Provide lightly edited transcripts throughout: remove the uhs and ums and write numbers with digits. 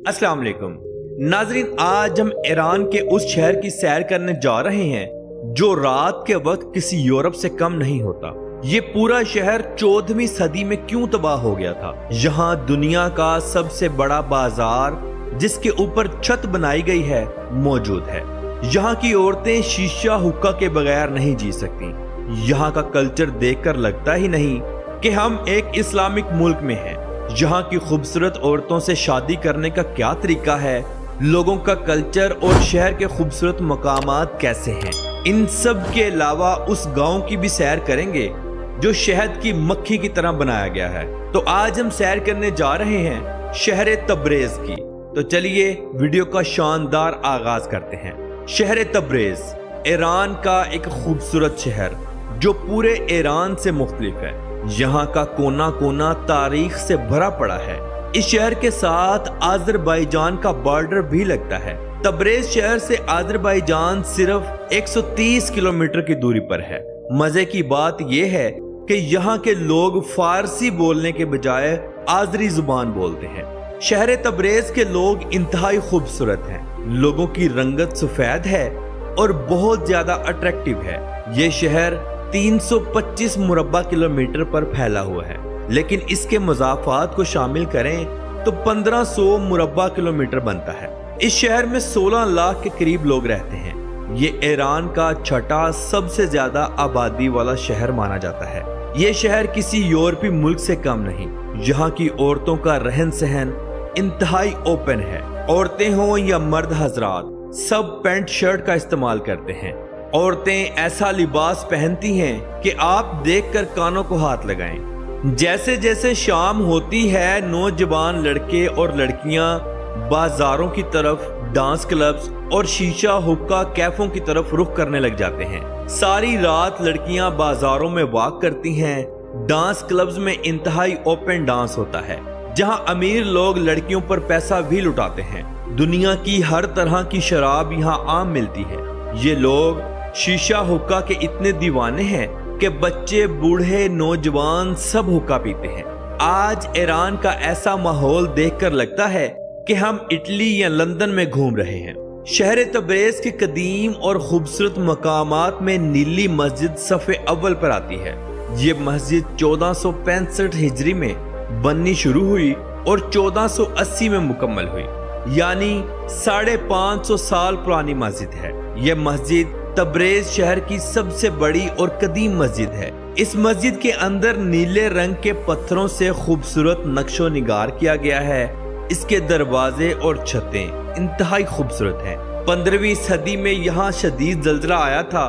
अस्सलाम वालेकुम नाजरीन, आज हम ईरान के उस शहर की सैर करने जा रहे हैं जो रात के वक्त किसी यूरोप से कम नहीं होता। ये पूरा शहर 14वीं सदी में क्यों तबाह हो गया था। यहाँ दुनिया का सबसे बड़ा बाजार जिसके ऊपर छत बनाई गई है मौजूद है। यहाँ की औरतें शीशा हुक्का के बगैर नहीं जी सकती। यहाँ का कल्चर देखकर लगता ही नहीं कि हम एक इस्लामिक मुल्क में हैं। यहाँ की खूबसूरत औरतों से शादी करने का क्या तरीका है, लोगों का कल्चर और शहर के खूबसूरत मकामात कैसे हैं, इन सब के अलावा उस गांव की भी सैर करेंगे जो शहद की मक्खी की तरह बनाया गया है। तो आज हम सैर करने जा रहे हैं शहर तब्रेज की। तो चलिए वीडियो का शानदार आगाज करते हैं। शहर तब्रेज ईरान का एक खूबसूरत शहर जो पूरे ईरान से मुख्तलिफ है। यहाँ का कोना कोना तारीख से भरा पड़ा है। इस शहर के साथ आज़रबाईजान का बॉर्डर भी लगता है। तब्रेज शहर से आज़रबाईजान सिर्फ 130 किलोमीटर की दूरी पर है। मजे की बात यह है कि यहाँ के लोग फारसी बोलने के बजाय आज़री जुबान बोलते हैं। शहर तब्रेज के लोग इंतहाई खूबसूरत हैं। लोगों की रंगत सफेद है और बहुत ज्यादा अट्रैक्टिव है। ये शहर 325 मुरब्बा किलोमीटर पर फैला हुआ है, लेकिन इसके मज़ाफ़ात को शामिल करें तो 1500 मुरब्बा किलोमीटर बनता है। इस शहर में 16 लाख के करीब लोग रहते हैं। ये ईरान का छठा सबसे ज्यादा आबादी वाला शहर माना जाता है। ये शहर किसी यूरोपीय मुल्क से कम नहीं। यहाँ की औरतों का रहन सहन इंतहाई ओपन है। औरतें हों या मर्द हजरात, सब पैंट शर्ट का इस्तेमाल करते हैं। औरतें ऐसा लिबास पहनती हैं कि आप देखकर कानों को हाथ लगाएं। जैसे जैसे शाम होती है, नौजवान लड़के और लड़कियां बाजारों की तरफ, डांस क्लब्स और शीशा हुक्का कैफों की तरफ रुख करने लग जाते हैं। सारी रात लड़कियां बाजारों में वॉक करती हैं। डांस क्लब्स में इंतहाई ओपन डांस होता है, जहां अमीर लोग लड़कियों पर पैसा भी लुटाते हैं। दुनिया की हर तरह की शराब यहाँ आम मिलती है। ये लोग शीशा हुक्का के इतने दीवाने हैं कि बच्चे, बूढ़े, नौजवान सब हुक्का पीते हैं। आज ईरान का ऐसा माहौल देखकर लगता है कि हम इटली या लंदन में घूम रहे हैं। शहर तब्रेज के कदीम और खूबसूरत मकामात में नीली मस्जिद सफ़े अव्वल पर आती है। ये मस्जिद 1465 हिजरी में बननी शुरू हुई और 1480 में मुकम्मल हुई, यानी 550 साल पुरानी मस्जिद है। यह मस्जिद तब्रेज शहर की सबसे बड़ी और कदीम मस्जिद है। इस मस्जिद के अंदर नीले रंग के पत्थरों से खूबसूरत नक्शो निगार किया गया है। इसके दरवाजे और छतें इंतहाई खूबसूरत हैं। 15वीं सदी में यहाँ शदीद जल्जला आया था,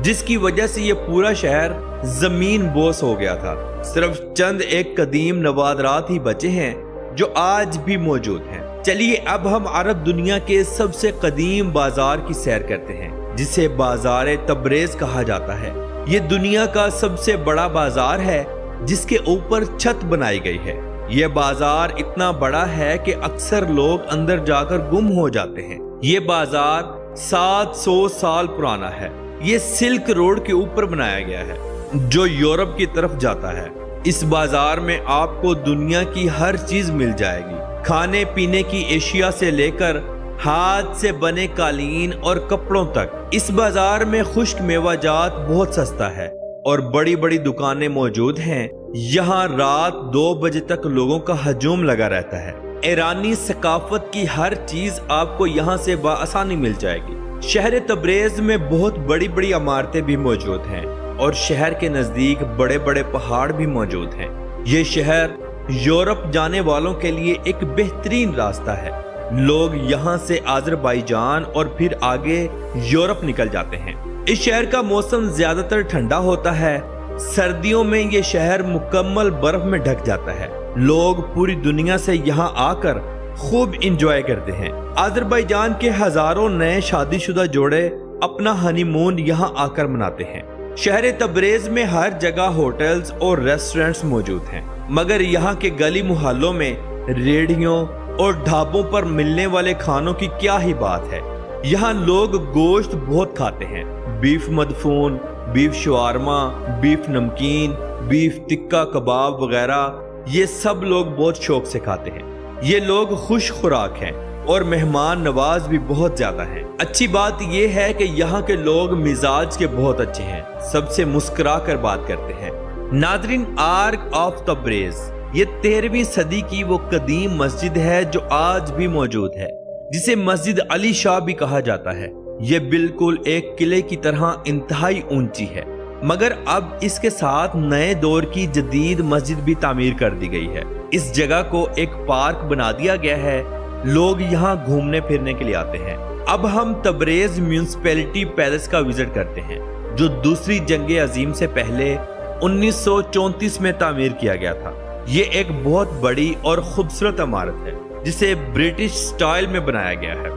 जिसकी वजह से ये पूरा शहर जमीन बोस हो गया था। सिर्फ चंद एक कदीम नवादरात ही बचे हैं जो आज भी मौजूद हैं। चलिए अब हम अरब दुनिया के सबसे कदीम बाजार की सैर करते हैं, जिसे बाजार तब्रेज कहा जाता है। ये दुनिया का सबसे बड़ा बाजार है जिसके ऊपर छत बनाई गई है। यह बाजार इतना बड़ा है कि अक्सर लोग अंदर जाकर गुम हो जाते हैं। ये बाजार 700 साल पुराना है। ये सिल्क रोड के ऊपर बनाया गया है जो यूरोप की तरफ जाता है। इस बाजार में आपको दुनिया की हर चीज मिल जाएगी, खाने पीने की एशिया से लेकर हाथ से बने कालीन और कपड़ों तक। इस बाजार में खुश्क मेवाजात बहुत सस्ता है और बड़ी बड़ी दुकानें मौजूद हैं। यहाँ रात 2 बजे तक लोगों का हजूम लगा रहता है। ईरानी सकाफत की हर चीज आपको यहाँ से बआसानी मिल जाएगी। शहर तब्रेज में बहुत बड़ी बड़ी इमारतें भी मौजूद हैं और शहर के नजदीक बड़े बड़े पहाड़ भी मौजूद हैं। ये शहर यूरोप जाने वालों के लिए एक बेहतरीन रास्ता है। लोग यहाँ से आज़रबाईजान और फिर आगे यूरोप निकल जाते हैं। इस शहर का मौसम ज्यादातर ठंडा होता है। सर्दियों में ये शहर मुकम्मल बर्फ में ढक जाता है। लोग पूरी दुनिया से यहाँ आकर खूब इंजॉय करते हैं। आज़रबाईजान के हजारों नए शादीशुदा जोड़े अपना हनीमून यहाँ आकर मनाते हैं। शहर तब्रेज में हर जगह होटल्स और रेस्टोरेंट्स मौजूद हैं, मगर यहाँ के गली मुहल्लों में रेहड़ियों और ढाबों पर मिलने वाले खानों की क्या ही बात है। यहाँ लोग गोश्त बहुत खाते हैं। बीफ मदफून, बीफ शवारमा, बीफ नमकीन, बीफ टिक्का कबाब वगैरह ये सब लोग बहुत शौक से खाते हैं। یہ لوگ خوش خوراک ہیں اور مہمان نواز بھی بہت زیادہ ہیں۔ اچھی بات یہ ہے کہ یہاں کے لوگ مزاج کے بہت اچھے ہیں، سب سے مسکرا کر بات کرتے ہیں۔ ناظرین، آرک آف تبریز یہ 13ویں صدی کی وہ قدیم مسجد ہے جو آج بھی موجود ہے، جسے مسجد علی شاہ بھی کہا جاتا ہے۔ یہ بالکل ایک قلعے کی طرح انتہائی اونچی ہے، مگر اب اس کے ساتھ نئے دور کی جدید مسجد بھی تعمیر کر دی گئی ہے۔ اس جگہ کو ایک پارک بنا دیا گیا ہے، لوگ یہاں گھومنے پھرنے کے لیے آتے ہیں۔ اب ہم تبریز میونسپیلٹی پیلس کا وزٹ کرتے ہیں، جو دوسری جنگ عظیم سے پہلے 1934 میں تعمیر کیا گیا تھا۔ یہ ایک بہت بڑی اور خوبصورت عمارت ہے جسے برٹش سٹائل میں بنایا گیا ہے۔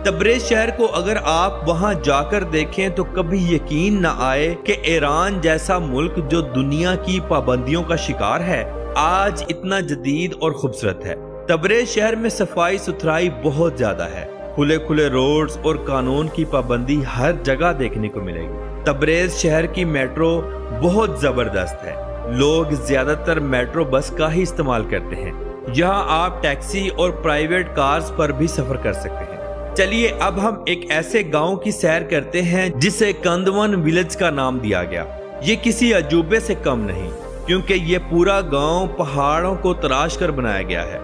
تبریز شہر کو اگر آپ وہاں جا کر دیکھیں تو کبھی یقین نہ آئے کہ ایران جیسا ملک جو دنیا کی پابندیوں کا شکار ہے، آج اتنا جدید اور خوبصورت ہے۔ تبریز شہر میں صفائی ستھرائی بہت زیادہ ہے، کھلے کھلے روڈز اور قانون کی پابندی ہر جگہ دیکھنے کو ملے گی۔ تبریز شہر کی میٹرو بہت زبردست ہے، لوگ زیادہ تر میٹرو بس کا ہی استعمال کرتے ہیں۔ یہاں آپ ٹیکسی اور پرائیویٹ کارز پر بھی سفر کر سکتے ہیں۔ چلیے اب ہم ایک ایسے گاؤں کی سیر کرتے ہیں جسے کندون ویلیج کا نام دیا گیا۔ یہ کسی عجوبے سے کم نہیں، کیونکہ یہ پورا گاؤں پہاڑوں کو تراش کر بنایا گیا ہے۔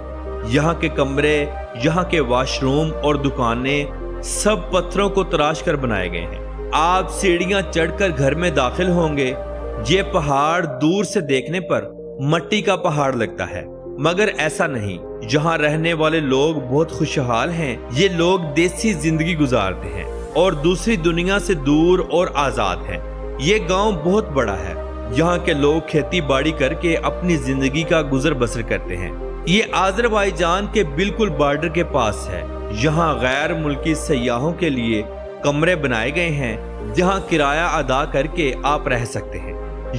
یہاں کے کمرے، یہاں کے واش روم اور دکانیں سب پتھروں کو تراش کر بنائے گئے ہیں۔ آپ سیڑھیاں چڑھ کر گھر میں داخل ہوں گے، یہ پہاڑ دور سے دیکھنے پر مٹی کا پہاڑ لگتا ہے، مگر ایسا نہیں۔ یہاں رہنے والے لوگ بہت خوشحال ہیں، یہ لوگ دیسی زندگی گزارتے ہیں اور دوسری دنیا سے دور اور آزاد ہیں۔ یہ گاؤں بہت بڑا ہے، یہاں کے لوگ کھیتی باڑی کر کے اپنی زندگی کا گزر بسر کرتے ہیں۔ یہ آذربائیجان کے بالکل بارڈر کے پاس ہے۔ یہاں غیر ملکی سیاحوں کے لیے کمرے بنائے گئے ہیں جہاں کرایہ ادا کر کے آپ رہ سکتے ہیں۔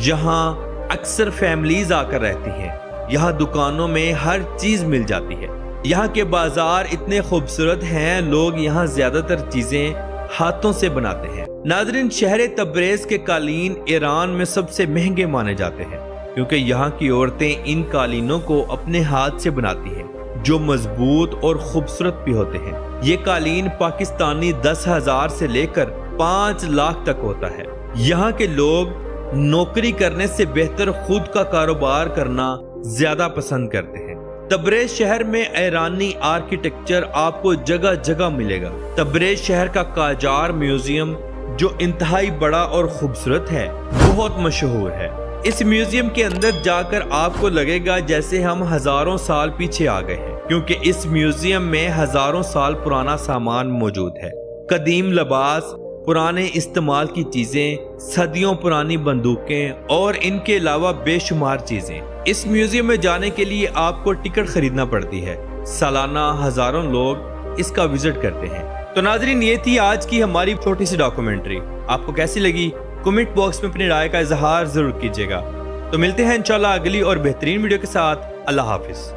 یہاں اکثر فیملیز آ کر رہتی ہیں۔ یہاں دکانوں میں ہر چیز مل جاتی ہے۔ یہاں کے بازار اتنے خوبصورت ہیں، لوگ یہاں زیادہ تر چیزیں ہاتھوں سے بناتے ہیں۔ ناظرین، شہر تبریز کے قالین ایران میں سب سے مہنگے مانے جاتے ہیں، کیونکہ یہاں کی عورتیں ان قالینوں کو اپنے ہاتھ سے بناتی ہیں، جو مضبوط اور خوبصورت بھی ہوتے ہیں۔ یہ قالین پاکستانی 10,000 سے لے کر 5 لاکھ تک ہوتا ہے۔ یہاں کے لوگ نوکری کرنے سے بہتر خود کا کاروبار کرنا زیادہ پسند کرتے ہیں۔ تبریز شہر میں ایرانی آرکیٹیکچر آپ کو جگہ جگہ ملے گا۔ تبریز شہر کا قاجار میوزیم، جو انتہائی بڑا اور خوبصورت ہے، بہت مشہور ہے۔ اس میوزیم کے اندر جا کر آپ کو لگے گا جیسے ہم ہزاروں سال پیچھے آ گئے ہیں، کیونکہ اس میوزیم میں ہزاروں سال پرانا سامان موجود ہے۔ قدیم لباس، پرانے استعمال کی چیزیں، صدیوں پرانی بندوقیں اور ان کے علاوہ بے شمار چیزیں۔ اس میوزیم میں جانے کے لیے آپ کو ٹکٹ خریدنا پڑتی ہے۔ سالانہ ہزاروں لوگ اس کا وزٹ کرتے ہیں۔ تو ناظرین، یہ تھی آج کی ہماری چھوٹی سی ڈاکومنٹری۔ آپ کو کیسی لگی؟ کمنٹ باکس میں اپنی رائے کا اظہار ضرور کیجیے گا۔ تو ملتے ہیں انشاءاللہ اگلی اور بہترین ویڈیو کے ساتھ۔ اللہ حافظ۔